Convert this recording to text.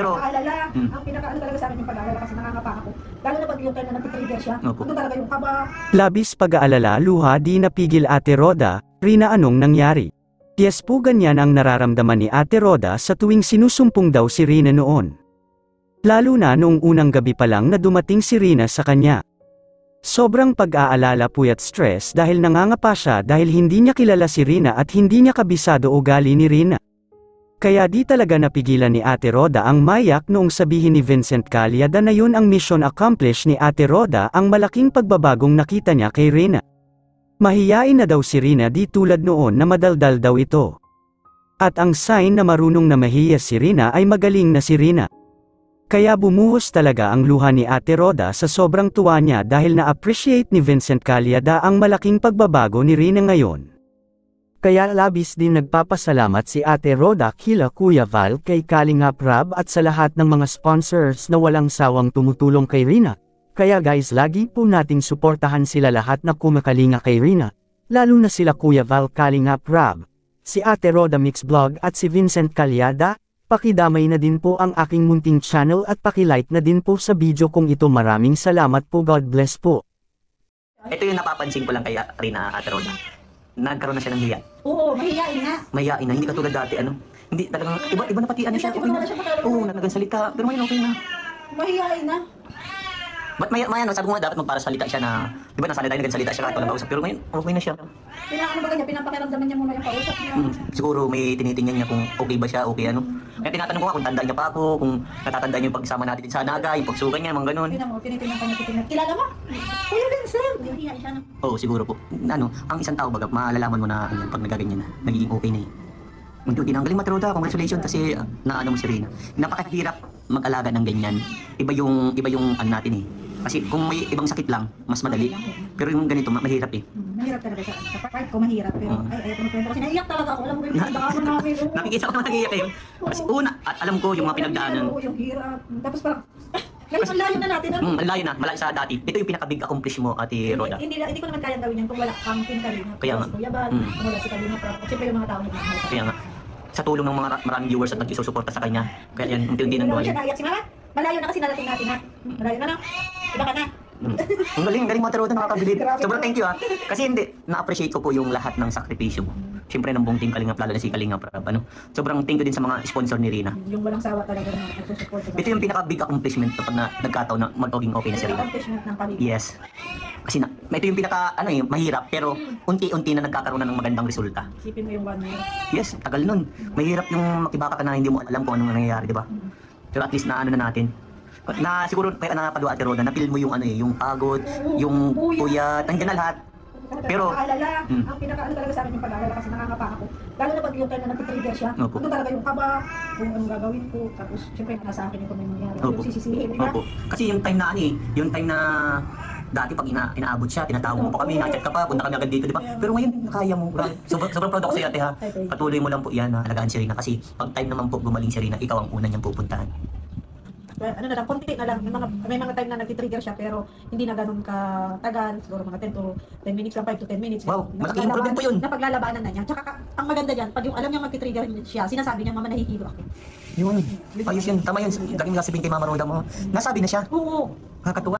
Pero ang pinakaano talaga sa akin yung pag-aalala kasi nangangapa ako. Lalo na pag yung time na nag-trigger siya, doon talaga yung kaba. Labis pag-aalala luha di napigil Ate Roda, Rina anong nangyari? Yes po ganyan ang nararamdaman ni Ate Roda sa tuwing sinusumpong daw si Rina noon. Lalo na noong unang gabi pa lang na dumating si Rina sa kanya. Sobrang pag-aalala puyat stress dahil nangangapa siya dahil hindi niya kilala si Rina at hindi niya kabisado ugali ni Rina. Kaya di talaga napigilan ni Ate Roda ang mayak noong sabihin ni Vincent Calyada na yun ang mission accomplished ni Ate Roda ang malaking pagbabagong nakita niya kay Rina. Mahiyain na daw si Rina di tulad noon na madaldal daw ito. At ang sign na marunong na mahiya si Rina ay magaling na si Rina. Kaya bumuhos talaga ang luha ni Ate Roda sa sobrang tuwa niya dahil na-appreciate ni Vincent Calyada ang malaking pagbabago ni Rina ngayon. Kaya labis din nagpapasalamat si Ate Roda kila Kuya Val kay Kalingap Rab at sa lahat ng mga sponsors na walang sawang tumutulong kay Rina. Kaya guys lagi po nating suportahan sila lahat na kumakalinga kay Rina. Lalo na sila Kuya Val Kalingap Rab, si Ate Roda Mix Vlog at si Vincent Calyada. Pakidamay na din po ang aking munting channel at pakilike na din po sa video kung ito. Maraming salamat po. God bless po. ito yung napapansin ko lang kay Rina, Ate Roda. Nagkaroon na siya ng hiya. Oo, mahihain na. Mahiyain na, hindi katulad dati, ano. Hindi talagang, iba na pati ano siya, okay na. Oo, nagsalita, pero ngayon okay na. Mahihain na. Ba't maya, sabi ko nga dapat magparasalita siya na, di ba nasanay tayo nagsalita siya kahit walang kausap, pero ngayon okay na siya. Ano ba kanya, pinapakiramdaman niya muna yung kausap niya. Siguro may tinitingnan niya kung okay ba siya, okay ano. Kaya tinatanong ko nga kung tandaan niya pa ako, kung natatandaan niya yung pagsama natin sa Naga, yung pagsukan niya, mga ganun. Tinitingnan pa niya. Kilala mo? Kuya Vincent. Mahihain siya na. Oo, siguro po. Ano, ang isang tao baga, malalaman mo na ano, pag nagaganyan na, nagiging okay na eh. Unti-unti na, ang galing Ate Roda, congratulations kasi naano mo si Rina. Napakahirap mag-alaga ng ganyan. Iba yung ano natin eh. Kasi kung may ibang sakit lang, mas madali. Pero yung ganito, mahirap eh. Mahirap talaga siya. Sa part ko mahirap, pero ayaw ko magkwento kasi naiiyak talaga ako. Alam mo yung pinagdaanan namin. Nakikita ko na nag-iiyak kayo. Kasi una, at alam ko yung mga pinagdaanan. Yung hirap. Tapos parang, ngayon ang layo na natin. Ang layo na, malayo sa dati. Ito yung pinaka-big accomplish mo, Ate Roda. Hindi ko naman kayang gawin yan kung wala kang Kalingap. Kaya nga. Kuya Bal, kung wala si Kalingap. Siyempre yung mga tao nagmamahal. Kaya nga. Sa tulong ng mga maraming viewers at nag-isusuporta sa kanya. Kaya yan, unti-unti nang Hindi buhay. siya naiyak si Mama. Malayo na kasi narating natin ha. Malayo na na. Iba ka na. Ang galing mo Ate Roda, nakakabilib. Sobrang thank you ha. Kasi hindi, na-appreciate ko po yung lahat ng sakripisyo mo. Siyempre ng buong team Kalingap, lalo na si Kalingap Rab, ano. Sobrang thank you din sa mga sponsor ni Rina. Yung walang sawa talaga na nagsusupport. Ito yung pinaka-big accomplishment kapag nagkataon na mag-oging okay na si Rina. Accomplishment ng Kalingap. Yes. Kasi ito yung pinaka, mahirap, pero unti-unti na nagkakaroon na ng magandang resulta. Isipin mo yung 1 year. Yes, tagal nun. Mahirap yung makibaka ka na hindi mo alam kung anong nangyayari, di ba? Pero at least na na natin. Na siguro kaya napagawa Ate Roda, na-feel mo yung yung pagod, yung puyat, nandiyan na lahat. Pero ang pinakaano talaga sa akin yung pag-aalala kasi nangangapa ako. Lalo na pag yung time na nag-trigger siya, doon talaga yung kaba, kung anong gagawin ko, tapos syempre nasa akin yung may nangyari. Yung sisisihin, di ba? Kasi yung time na yung time na dati pag inaabot siya, tinatawag mo pa kami, na-chat ka pa, punta kami agad dito, di ba? Pero ngayon, nakaya mo. Sobrang proud ako sa'yo, Ate ha. Patuloy mo lang po yan na alagaan si Rina kasi pag time naman po gumaling si Rina, ikaw ang una niyang pupuntahan. Ano na lang, konti na lang. May mga time na nag-trigger siya pero hindi na ganun katagal. Siguro mga 10 to 10 minutes lang, 5 to 10 minutes. Wow, malaking improvement po yun. Napaglalabanan na niya. Tsaka ang maganda dyan, pag yung alam niya mag-trigger siya, sinasabi niya, Mama, nahihilo ako. Yun, ayos yun. Tama yun. Laging sasabihin kay Mama Roda mo. Nasabi na siya. Oo. Nakakatuwa.